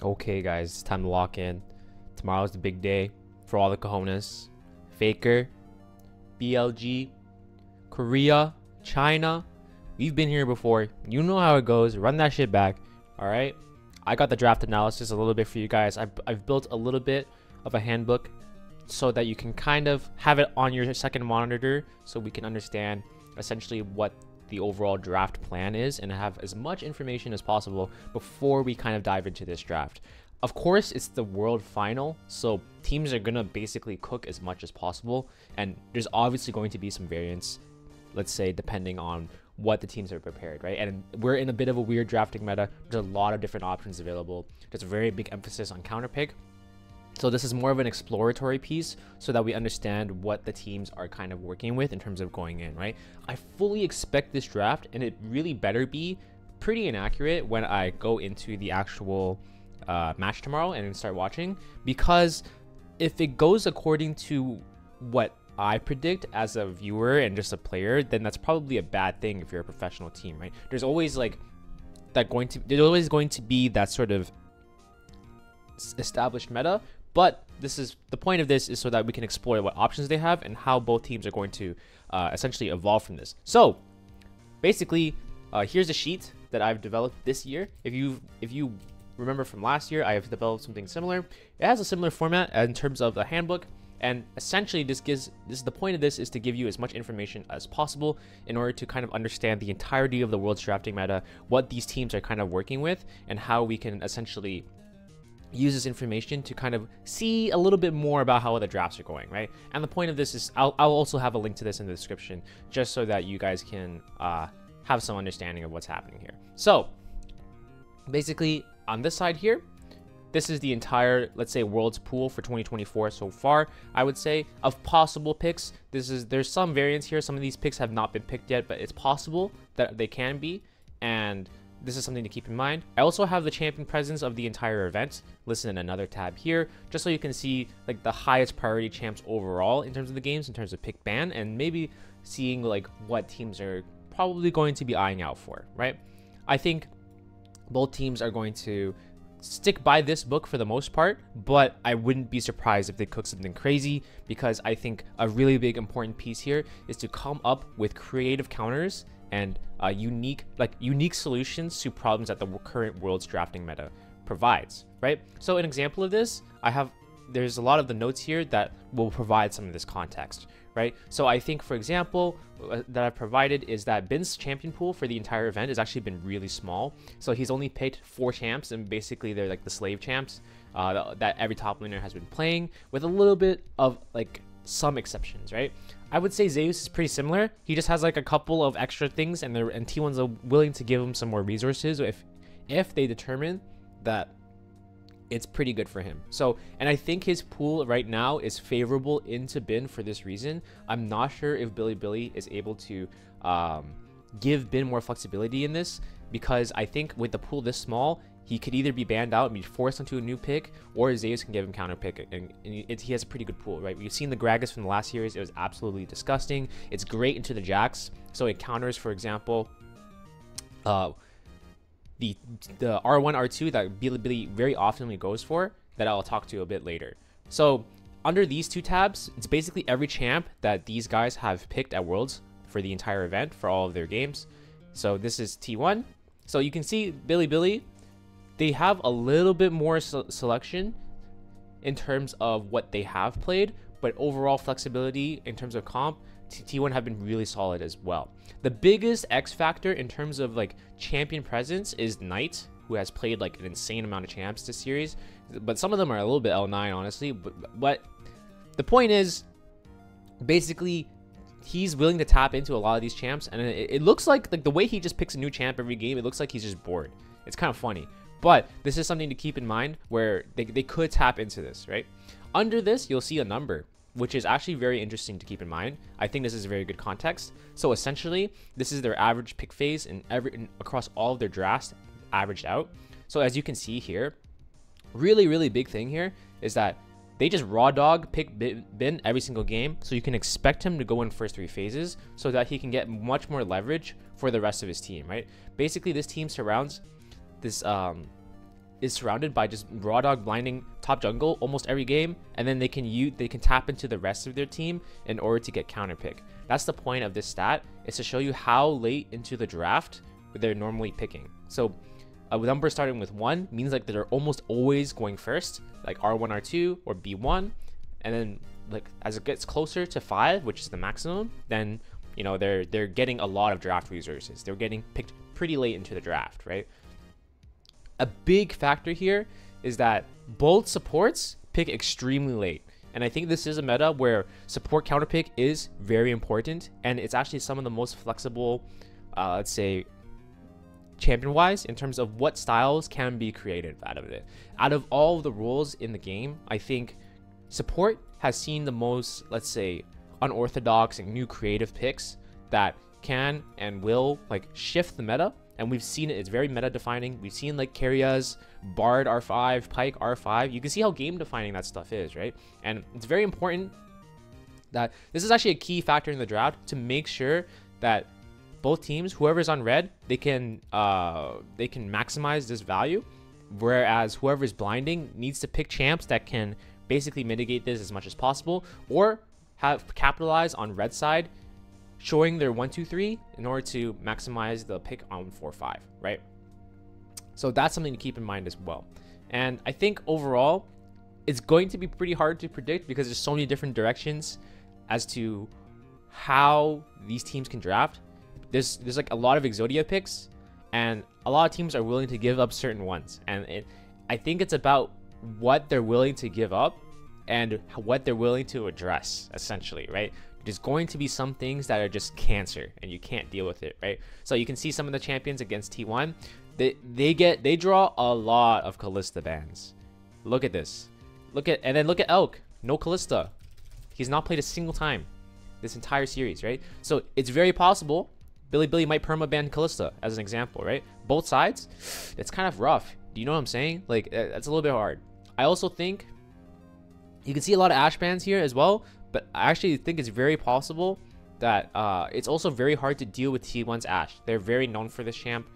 Okay, guys, it's time to lock in. Tomorrow's the big day for all the cojones. Faker, BLG, Korea, China. We've been here before. You know how it goes. Run that shit back. All right. I got the draft analysis a little bit for you guys. I've built a little bit of a handbook so that you can kind of have it on your second monitor so we can understand essentially what the overall draft plan is and have as much information as possible before we kind of dive into this draft. Of course, it's the world final, so teams are gonna basically cook as much as possible, and there's obviously going to be some variance, let's say, depending on what the teams are prepared, right? And we're in a bit of a weird drafting meta. There's a lot of different options available. There's a very big emphasis on counter pick. So this is more of an exploratory piece so that we understand what the teams are kind of working with in terms of going in, right? I fully expect this draft, and it really better be pretty inaccurate when I go into the actual match tomorrow and start watching, because if it goes according to what I predict as a viewer and just a player, then that's probably a bad thing if you're a professional team, right? There's always there's always going to be that sort of established meta, but this is the point of this is so that we can explore what options they have and how both teams are going to essentially evolve from this. So basically, here's a sheet that I've developed this year. If you remember from last year, I have developed something similar. It has a similar format in terms of the handbook, and essentially this is the point of this is to give you as much information as possible in order to kind of understand the entirety of the world's drafting meta, what these teams are kind of working with, and how we can essentially use this information to kind of see a little bit more about how the drafts are going, right? And the point of this is I'll also have a link to this in the description just so that you guys can have some understanding of what's happening here. So basically on this side here, this is the entire, let's say, world's pool for 2024 so far. I would say of possible picks, there's some variance here. Some of these picks have not been picked yet, but it's possible that they can be, and this is something to keep in mind. I also have the champion presence of the entire event listed in another tab here, just so you can see like the highest priority champs overall in terms of the games, in terms of pick ban, and maybe seeing like what teams are probably going to be eyeing out for, right? I think both teams are going to stick by this book for the most part, but I wouldn't be surprised if they cook something crazy, because I think a really big important piece here is to come up with creative counters and unique solutions to problems that the current world's drafting meta provides, right? So an example of this, there's a lot of the notes here that will provide some of this context, right? So I think, for example, that I've provided is that Bin's champion pool for the entire event has actually been really small. So he's only picked 4 champs, and basically they're like the slave champs that every top laner has been playing, with a little bit of like some exceptions, right? I would say Zeus is pretty similar. He just has like a couple of extra things, and T1's are willing to give him some more resources if they determine that it's pretty good for him. So, and I think his pool right now is favorable into Bin for this reason. I'm not sure if Billy is able to give Bin more flexibility in this, because I think with the pool this small, he could either be banned out and be forced into a new pick, or Zeus can give him counter pick, and he has a pretty good pool, right? We've seen the Gragas from the last series. It was absolutely disgusting. It's great into the Jax, so it counters, for example, the R1, R2 that Billy very often goes for, that I'll talk to a bit later. So under these two tabs, it's basically every champ that these guys have picked at Worlds for the entire event for all of their games. So this is T1. So you can see Billy, they have a little bit more selection in terms of what they have played, but overall flexibility in terms of comp, T1 have been really solid as well. The biggest X factor in terms of like champion presence is Knight, who has played like an insane amount of champs this series, but some of them are a little bit L9, honestly. But the point is, basically, he's willing to tap into a lot of these champs, and it looks like the way he just picks a new champ every game, it looks like he's just bored. It's kind of funny, but this is something to keep in mind where they could tap into this, right? Under this, you'll see a number, which is actually very interesting to keep in mind. I think this is a very good context. So essentially, this is their average pick phase across all of their drafts averaged out. So as you can see here, really big thing here is that they just raw dog pick Bin every single game, so you can expect him to go in first 3 phases so that he can get much more leverage for the rest of his team, right? Basically, this team surrounds this is surrounded by just raw dog blinding top jungle almost every game, and then they can tap into the rest of their team in order to get counter pick. That's the point of this stat, is to show you how late into the draft they're normally picking. So a number starting with 1 means like they're almost always going first, like R1, R2, or B1, and then like as it gets closer to 5, which is the maximum, then you know they're getting a lot of draft resources. They're getting picked pretty late into the draft, right? A big factor here is that both supports pick extremely late, and I think this is a meta where support counter pick is very important, and it's actually some of the most flexible, let's say, champion wise, in terms of what styles can be created out of it. Out of all of the roles in the game, I think support has seen the most, let's say, unorthodox and new creative picks that can and will like shift the meta, and we've seen it. It's very meta defining. We've seen like Carrias, Bard R5, Pike R5. You can see how game defining that stuff is, right? And it's very important that this is actually a key factor in the draft, to make sure that both teams, whoever's on red, they can maximize this value, whereas whoever's blinding needs to pick champs that can basically mitigate this as much as possible, or have capitalize on red side showing their 1 2 3 in order to maximize the pick on 4 5, right? So that's something to keep in mind as well. And I think overall it's going to be pretty hard to predict, because there's so many different directions as to how these teams can draft. There's like a lot of Exodia picks, and a lot of teams are willing to give up certain ones, and I think it's about what they're willing to give up and what they're willing to address, essentially, right? There's going to be some things that are just cancer and you can't deal with it, right? So you can see some of the champions against T1, they draw a lot of Kalista bans. Look at this. Look at Elk. No Kalista. He's not played a single time this entire series, right? So it's very possible Billy might permaban Kalista as an example, right? Both sides, it's kind of rough. Do you know what I'm saying? Like, that's a little bit hard. I also think you can see a lot of Ashe bans here as well, but I actually think it's very possible that it's also very hard to deal with T1's Ashe. They're very known for this champ,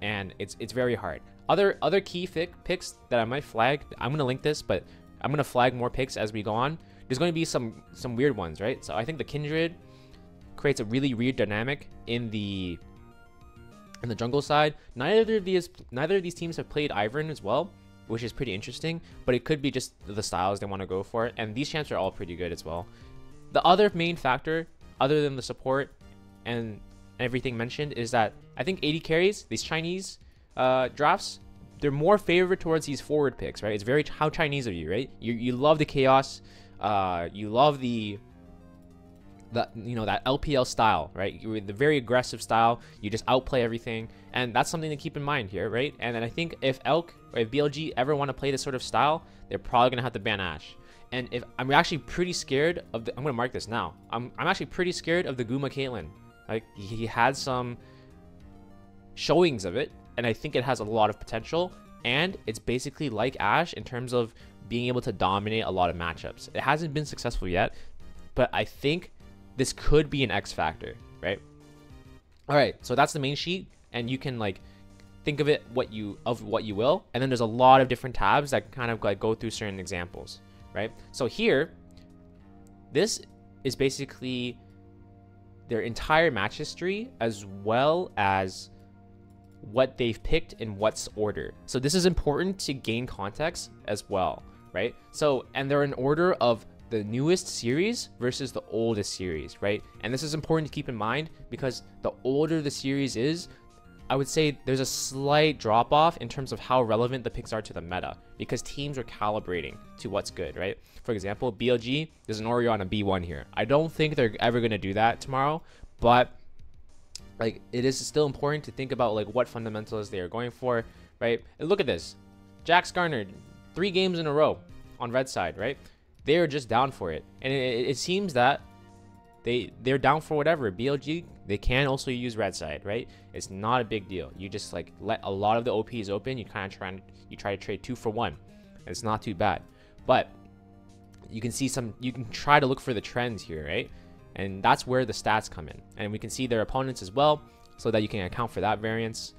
and it's very hard. Other key picks that I might flag, I'm gonna link this, but I'm gonna flag more picks as we go on. There's going to be some weird ones, right? So I think the Kindred creates a really weird dynamic in the jungle side. Neither of these teams have played Ivern as well, which is pretty interesting, but it could be just the styles they want to go for, and these champs are all pretty good as well. The other main factor, other than the support and everything mentioned, is that I think AD carries, these Chinese drafts, they're more favored towards these forward picks, right? It's very how Chinese of you, right? You love the chaos, you love the you know, that LPL style, right? You're the very aggressive style. You just outplay everything, and that's something to keep in mind here, right? And then I think if Elk or if BLG ever want to play this sort of style, they're probably gonna have to ban Ashe. And if I'm actually pretty scared of the, I'm gonna mark this now. I'm actually pretty scared of the Guma Caitlyn. Like, he had some showings of it, and I think it has a lot of potential. And it's basically like Ashe in terms of being able to dominate a lot of matchups. It hasn't been successful yet, but I think this could be an X factor, right? All right, so that's the main sheet, and you can like think of it what you will, and then there's a lot of different tabs that kind of like go through certain examples, right? So here, this is basically their entire match history as well as what they've picked in what's order. So this is important to gain context as well, right? So, and they're in order of the newest series versus the oldest series, right? And this is important to keep in mind, because the older the series is, I would say there's a slight drop off in terms of how relevant the picks are to the meta, because teams are calibrating to what's good, right? For example, BLG, there's an Oreo on a B1 here. I don't think they're ever going to do that tomorrow, but like, it is still important to think about like what fundamentals they are going for, right? And look at this. Jax garnered 3 games in a row on red side, right? They're just down for it, and it seems that they're down for whatever. BLG, they can also use red side, right? It's not a big deal. You just like let a lot of the OPs open. You kind of try to trade 2 for 1. It's not too bad, but you can see you can try to look for the trends here, right? And that's where the stats come in, and we can see their opponents as well, so that you can account for that variance.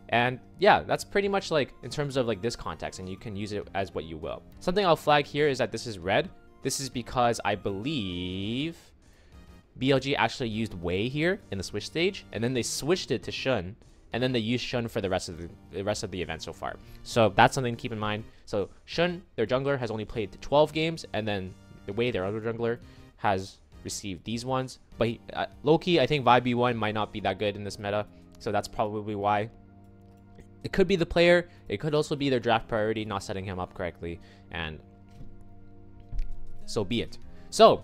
And yeah, that's pretty much like in terms of like this context, and you can use it as what you will. Something I'll flag here is that this is red. This is because I believe BLG actually used Wei here in the switch stage, and then they switched it to Shun, and then they used Shun for the rest of the event so far. So that's something to keep in mind. So Shun, their jungler, has only played 12 games, and then the Wei, their other jungler, has received these ones. But low-key, I think Vibe B1 might not be that good in this meta, so that's probably why. It could be the player. It could also be their draft priority, not setting him up correctly, and so be it. So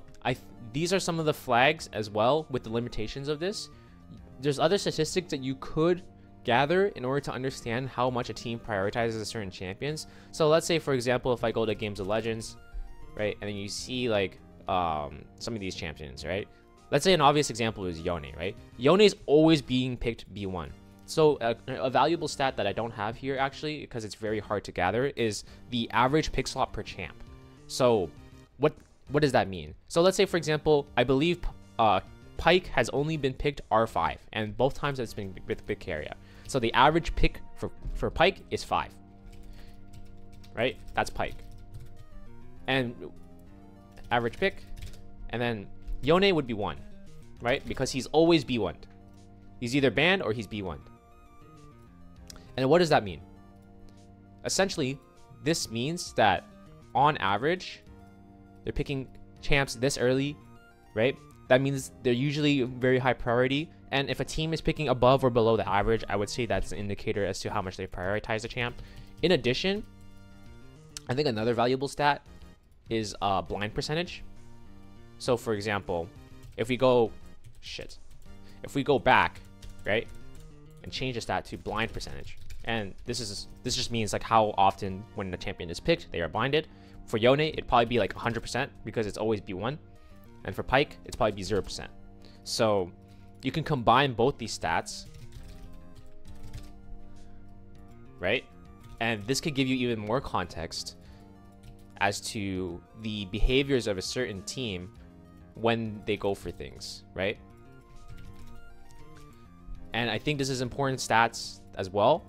these are some of the flags as well with the limitations of this. There's other statistics that you could gather in order to understand how much a team prioritizes a certain champions. So let's say, for example, if I go to Games of Legends, right, and then you see like some of these champions, right? Let's say an obvious example is Yone, right? Yone is always being picked B1. So a valuable stat that I don't have here actually, because it's very hard to gather, is the average pick slot per champ. So what does that mean? So let's say, for example, I believe Pyke has only been picked R5, and both times it's been with Vicaria. So the average pick for Pyke is 5, right? That's Pyke. And average pick, and then Yone would be 1, right? Because he's always B1'd. He's either banned or he's B1'd. And what does that mean? Essentially, this means that on average, they're picking champs this early, right? That means they're usually very high priority. And if a team is picking above or below the average, I would say that's an indicator as to how much they prioritize a champ. In addition, I think another valuable stat is blind percentage. So for example, if we go back, right, and change the stat to blind percentage, and this just means like how often when the champion is picked they are blinded. For Yone, it'd probably be like 100% because it's always B1, and for Pyke, it's probably be 0%. So you can combine both these stats, right? And this could give you even more context as to the behaviors of a certain team when they go for things, right? And I think this is important stats as well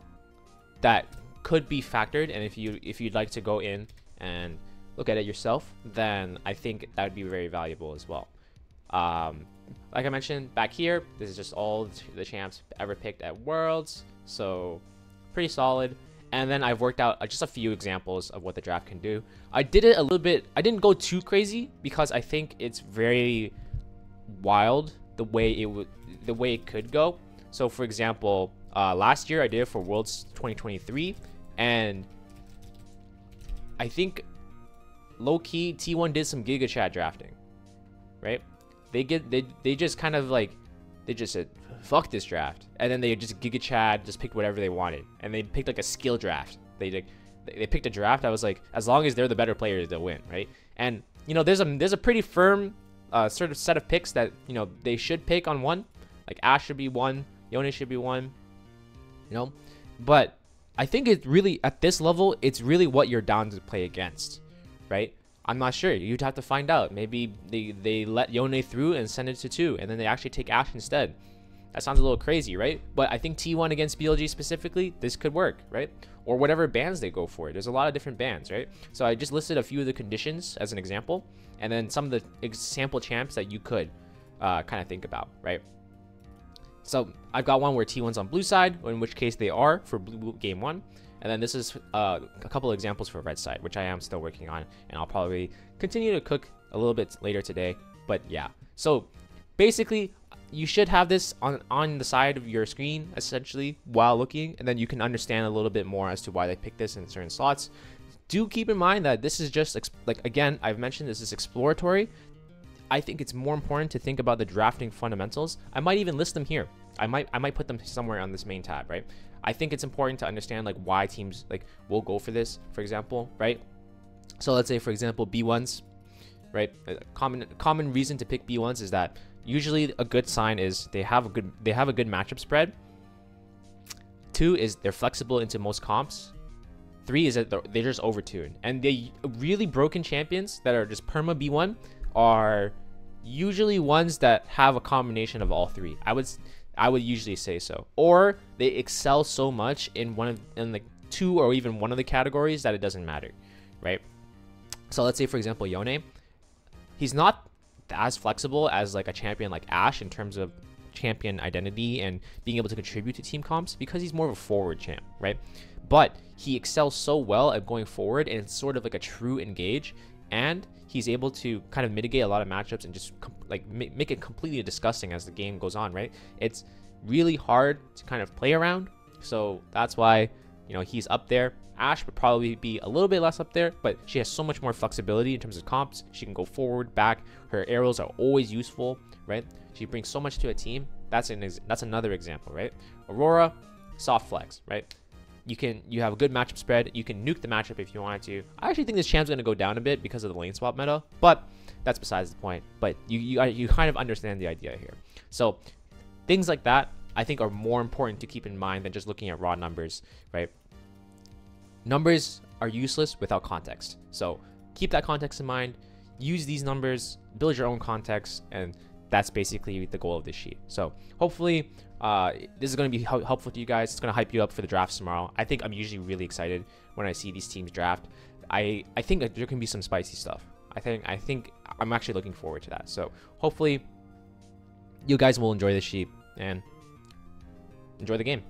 that could be factored. And if you'd like to go in and look at it yourself, then I think that would be very valuable as well. Like I mentioned back here, this is just all the champs ever picked at Worlds, so pretty solid. And then I've worked out just a few examples of what the draft can do. I did it a little bit, I didn't go too crazy because I think it's very wild the way it could go. So for example, last year I did it for Worlds 2023, and I think low-key T1 did some Giga Chat drafting, right? They just kind of like, they just said fuck this draft, and then they just Giga Chat just picked whatever they wanted, and they picked like a skill draft. They picked a draft. I was like, as long as they're the better players, they'll win, right? And you know, there's a pretty firm sort of set of picks that, you know, they should pick on one. Like Ashe should be one, Yone should be one, you know. But I think it's really, at this level, it's really what you're down to play against, right? I'm not sure. You'd have to find out. Maybe they let Yone through and send it to 2, and then they actually take Ashe instead. That sounds a little crazy, right? But I think T1 against BLG specifically, this could work, right? Or whatever bans they go for. There's a lot of different bans, right? So I just listed a few of the conditions as an example, and then some of the example champs that you could kind of think about, right? So I've got one where T1's on blue side, in which case they are for blue game 1. And then this is a couple of examples for red side, which I am still working on, and I'll probably continue to cook a little bit later today. But yeah, so basically you should have this on the side of your screen essentially while looking, and then you can understand a little bit more as to why they picked this in certain slots. Do keep in mind that this is just like, again, I've mentioned this is exploratory. I think it's more important to think about the drafting fundamentals. I might even list them here. I might put them somewhere on this main tab, right? I think it's important to understand like why teams like will go for this, for example, right? So let's say, for example, B1s, right? A common reason to pick B1s is that usually a good sign is they have a good matchup spread. 2 is they're flexible into most comps. 3 is that they're just overtuned. And the really broken champions that are just perma B1 are usually ones that have a combination of all 3. I would usually say so. Or they excel so much in like 2 or even one of the categories that it doesn't matter, right? So let's say, for example, Yone, he's not as flexible as like a champion like Ashe in terms of champion identity and being able to contribute to team comps, because he's more of a forward champ, right? But he excels so well at going forward, and it's sort of like a true engage, and he's able to kind of mitigate a lot of matchups and just like make it completely disgusting as the game goes on, right? It's really hard to kind of play around, so that's why, you know, he's up there. Ashe would probably be a little bit less up there, but she has so much more flexibility in terms of comps. She can go forward, back. Her arrows are always useful, right? She brings so much to a team. That's another example, right? Aurora, soft flex, right? You have a good matchup spread. You can nuke the matchup if you wanted to. I actually think this champ's going to go down a bit because of the lane swap meta, but that's besides the point. But you kind of understand the idea here. So things like that, I think, are more important to keep in mind than just looking at raw numbers, right? Numbers are useless without context. So keep that context in mind. Use these numbers, build your own context, and that's basically the goal of this sheet. So hopefully this is going to be helpful to you guys. It's going to hype you up for the drafts tomorrow. I think I'm usually really excited when I see these teams draft. I think that there can be some spicy stuff. I think I'm actually looking forward to that. So hopefully you guys will enjoy this sheet and enjoy the game.